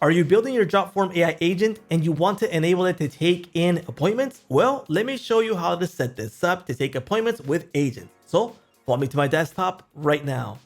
Are you building your Jotform AI agent and you want to enable it to take in appointments? Well, let me show you how to set this up to take appointments with agents. So follow me to my desktop right now.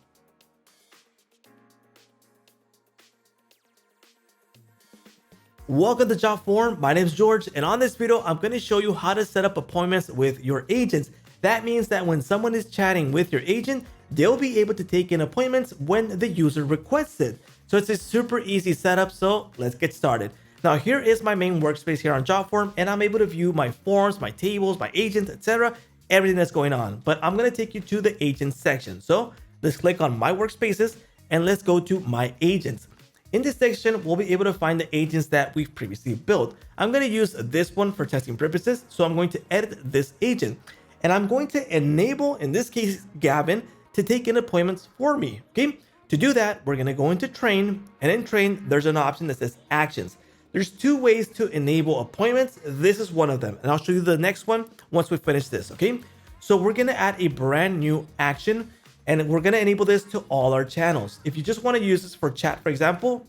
Welcome to Jotform. My name is George, and on this video, I'm going to show you how to set up appointments with your agents. That means that when someone is chatting with your agent, they'll be able to take in appointments when the user requests it. So it's a super easy setup, so let's get started. Now here is my main workspace here on Jotform, and I'm able to view my forms, my tables, my agents, etc., everything that's going on. But I'm going to take you to the agents section. So let's click on my workspaces and let's go to my agents. In this section, we'll be able to find the agents that we've previously built. I'm going to use this one for testing purposes. So I'm going to edit this agent and I'm going to enable, in this case, Gavin, to take in appointments for me. Okay. To do that, we're going to go into train, and in train, there's an option that says actions. There's two ways to enable appointments. This is one of them, and I'll show you the next one once we finish this. Okay. So we're going to add a brand new action, and we're going to enable this to all our channels. If you just want to use this for chat, for example,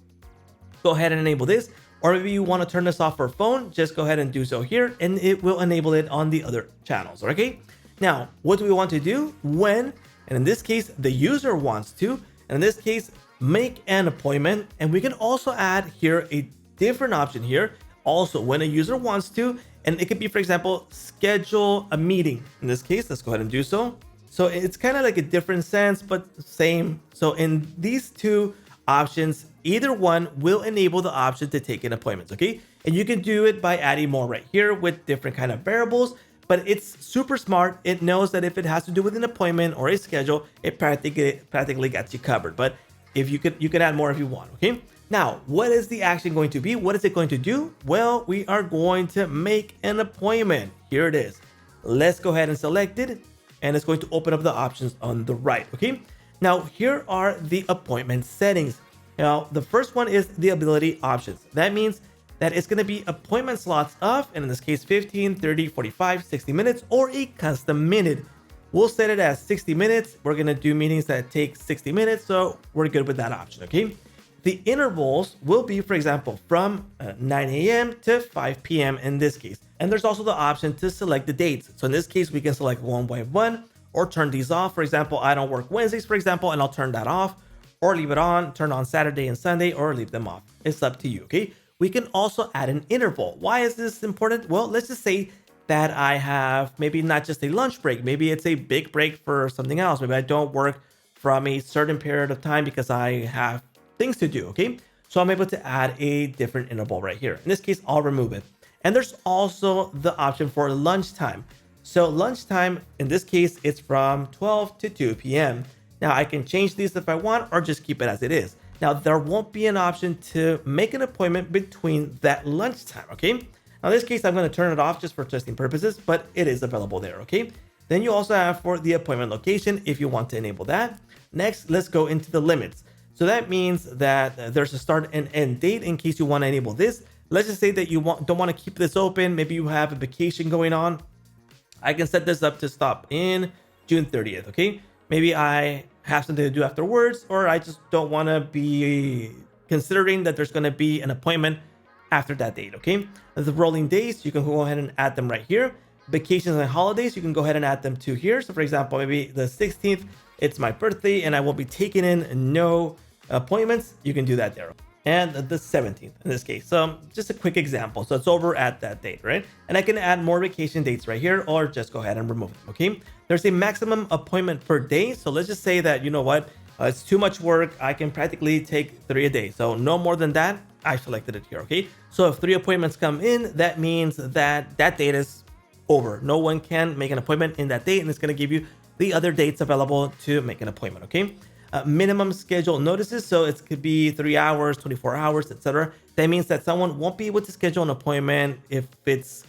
go ahead and enable this. Or maybe you want to turn this off for phone, just go ahead and do so here, and it will enable it on the other channels. Okay. Now, what do we want to do when, and in this case, the user wants to, and in this case, make an appointment. And we can also add here a different option here. Also, when a user wants to, and it could be, for example, schedule a meeting. In this case, let's go ahead and do so. So it's kind of like a different sense, but same. So in these two options, either one will enable the option to take in appointments, okay? And you can do it by adding more right here with different kind of variables, but it's super smart. It knows that if it has to do with an appointment or a schedule, it practically gets you covered. But if you can add more if you want, okay? Now, what is the action going to be? What is it going to do? Well, we are going to make an appointment. Here it is. Let's go ahead and select it, and it's going to open up the options on the right, okay? Now, here are the appointment settings. Now, the first one is the ability options. That means that it's going to be appointment slots of, and in this case, 15, 30, 45, 60 minutes, or a custom minute. We'll set it as 60 minutes. We're going to do meetings that take 60 minutes, so we're good with that option, okay? The intervals will be, for example, from 9 a.m. to 5 p.m. in this case. And there's also the option to select the dates. So in this case, we can select one by one or turn these off. For example, I don't work Wednesdays, for example, and I'll turn that off, or leave it on, turn on Saturday and Sunday, or leave them off. It's up to you, okay? We can also add an interval. Why is this important? Well, let's just say that I have maybe not just a lunch break. Maybe it's a big break for something else. Maybe I don't work from a certain period of time because I have things to do, okay? So I'm able to add a different interval right here. In this case, I'll remove it. And there's also the option for lunchtime. So lunchtime, in this case, it's from 12 to 2 p.m. Now I can change these if I want, or just keep it as it is. Now, there won't be an option to make an appointment between that lunchtime, okay? Now, in this case, I'm going to turn it off just for testing purposes, but it is available there, okay? Then you also have for the appointment location if you want to enable that. Next, let's go into the limits. So that means that there's a start and end date in case you want to enable this. Let's just say that you don't want to keep this open. Maybe you have a vacation going on. I can set this up to stop in June 30th, okay? Maybe I have something to do afterwards, or I just don't want to be considering that there's going to be an appointment after that date, okay? The rolling days, you can go ahead and add them right here. Vacations and holidays, you can go ahead and add them to here. So for example, maybe the 16th, it's my birthday and I will be taking in no appointments. You can do that there. And the 17th in this case. So just a quick example. So it's over at that date, right? And I can add more vacation dates right here, or just go ahead and remove them, okay? There's a maximum appointment per day. So let's just say that, you know what, it's too much work. I can practically take 3 a day. So no more than that. I selected it here, okay? So if 3 appointments come in, that means that that date is over. No one can make an appointment in that date, and it's going to give you the other dates available to make an appointment, okay? Minimum schedule notices, so it could be 3 hours, 24 hours, etc. That means that someone won't be able to schedule an appointment if it's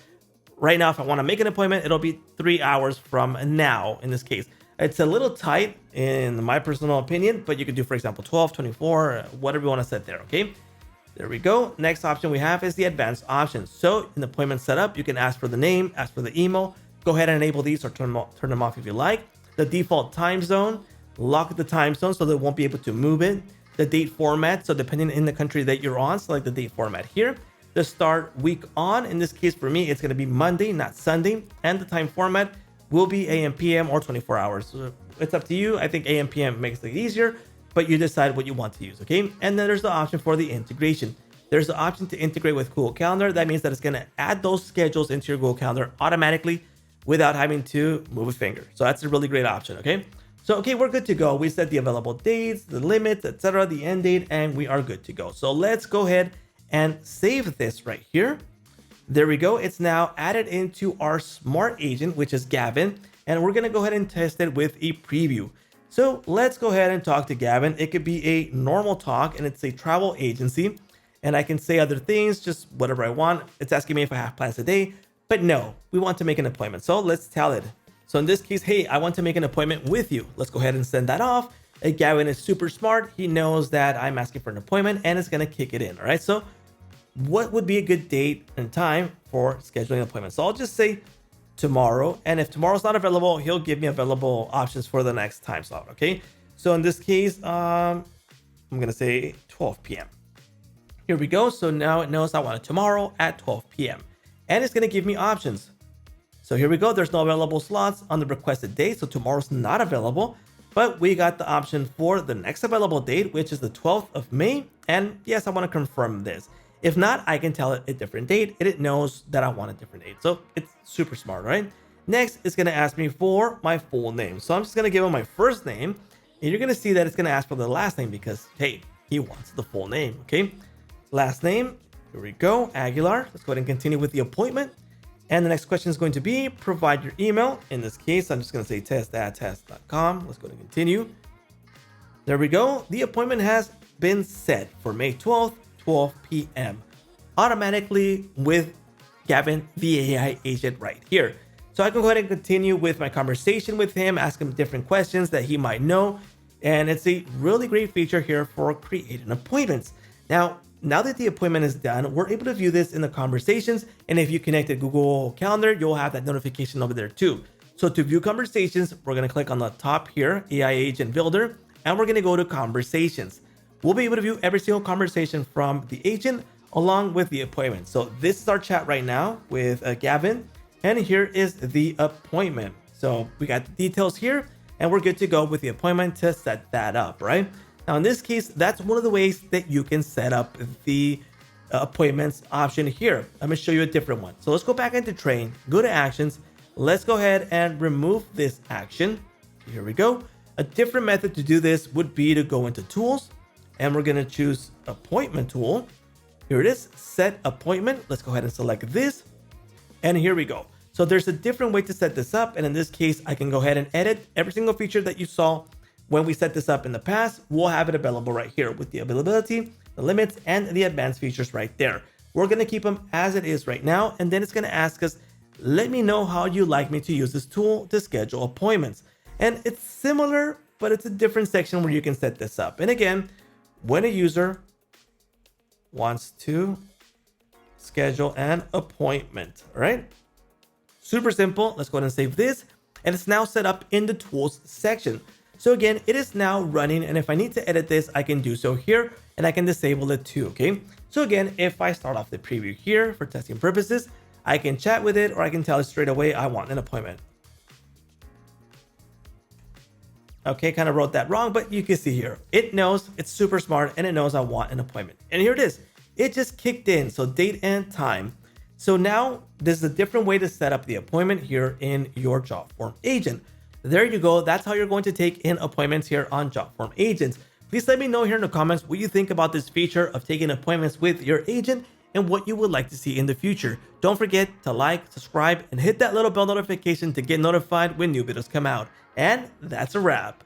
right now. If I want to make an appointment, it'll be 3 hours from now. In this case, it's a little tight in my personal opinion, but you could do, for example, 12, 24, whatever you want to set there, okay? There we go. Next option we have is the advanced options. So in the appointment setup, you can ask for the name, ask for the email. Go ahead and enable these or turn them off if you like. The default time zone, lock the time zone so they won't be able to move it. the date format. So depending in the country that you're on, select the date format here. The start week on, in this case for me, it's going to be Monday, not Sunday. And the time format will be AM, PM, or 24 hours. So it's up to you. I think AM, PM makes it easier, but you decide what you want to use, okay? And then there's the option for the integration. There's the option to integrate with Google Calendar. That means that it's going to add those schedules into your Google Calendar automatically without having to move a finger. So that's a really great option, okay? So, okay, we're good to go. We set the available dates, the limits, etc., the end date, and we are good to go. So let's go ahead and save this right here. There we go. It's now added into our smart agent, which is Gavin, and we're going to go ahead and test it with a preview. So let's go ahead and talk to Gavin. It could be a normal talk, and it's a travel agency, and I can say other things, just whatever I want. It's asking me if I have plans today, but no, we want to make an appointment. So let's tell it. So in this case, hey, I want to make an appointment with you. Let's go ahead and send that off. Gavin is super smart. He knows that I'm asking for an appointment, and it's going to kick it in. All right. So what would be a good date and time for scheduling an appointment? So I'll just say tomorrow. And if tomorrow's not available, he'll give me available options for the next time slot. Okay. So in this case, I'm going to say 12 p.m. Here we go. So now it knows I want it tomorrow at 12 p.m. And it's going to give me options. So here we go. There's no available slots on the requested date. So tomorrow's not available, but we got the option for the next available date, which is the 12th of May. And yes, I want to confirm this. If not, I can tell it a different date and it knows that I want a different date. So it's super smart, right? Next, it's going to ask me for my full name. So I'm just going to give him my first name, and you're going to see that it's going to ask for the last name because, hey, he wants the full name. Okay. Last name, here we go, Aguilar. Let's go ahead and continue with the appointment. And the next question is going to be provide your email. In this case, I'm just going to say test@test.com. Let's go ahead and continue. There we go. The appointment has been set for May 12th, 12 p.m. automatically with Gavin, the AI agent right here. So I can go ahead and continue with my conversation with him, ask him different questions that he might know. And it's a really great feature here for creating appointments. Now that the appointment is done, we're able to view this in the conversations. And if you connect to Google Calendar, you'll have that notification over there too. So to view conversations, we're going to click on the top here, AI Agent Builder, and we're going to go to conversations. We'll be able to view every single conversation from the agent along with the appointment. So this is our chat right now with Gavin, and here is the appointment. So we got the details here, and we're good to go with the appointment to set that up, right? Now, in this case, that's one of the ways that you can set up the appointments option here. I'm going to show you a different one. So let's go back into train, go to actions. Let's go ahead and remove this action. Here we go. A different method to do this would be to go into tools, and we're going to choose appointment tool. Here it is, set appointment. Let's go ahead and select this. And here we go. So there's a different way to set this up. And in this case, I can go ahead and edit every single feature that you saw when we set this up in the past. We'll have it available right here with the availability, the limits, and the advanced features right there. We're going to keep them as it is right now. And then it's going to ask us, let me know how you like me to use this tool to schedule appointments. And it's similar, but it's a different section where you can set this up. And again, when a user wants to schedule an appointment, all right? Super simple. Let's go ahead and save this. And it's now set up in the tools section. So again, it is now running. And if I need to edit this, I can do so here, and I can disable it too, okay? So again, if I start off the preview here for testing purposes, I can chat with it, or I can tell it straight away, I want an appointment. Okay, kind of wrote that wrong, but you can see here, it knows, it's super smart, and it knows I want an appointment. And here it is. It just kicked in, so date and time. So now this is a different way to set up the appointment here in your Jotform agent. There you go. That's how you're going to take in appointments here on Jotform agents. Please let me know here in the comments what you think about this feature of taking appointments with your agent and what you would like to see in the future. Don't forget to like, subscribe, and hit that little bell notification to get notified when new videos come out. And that's a wrap.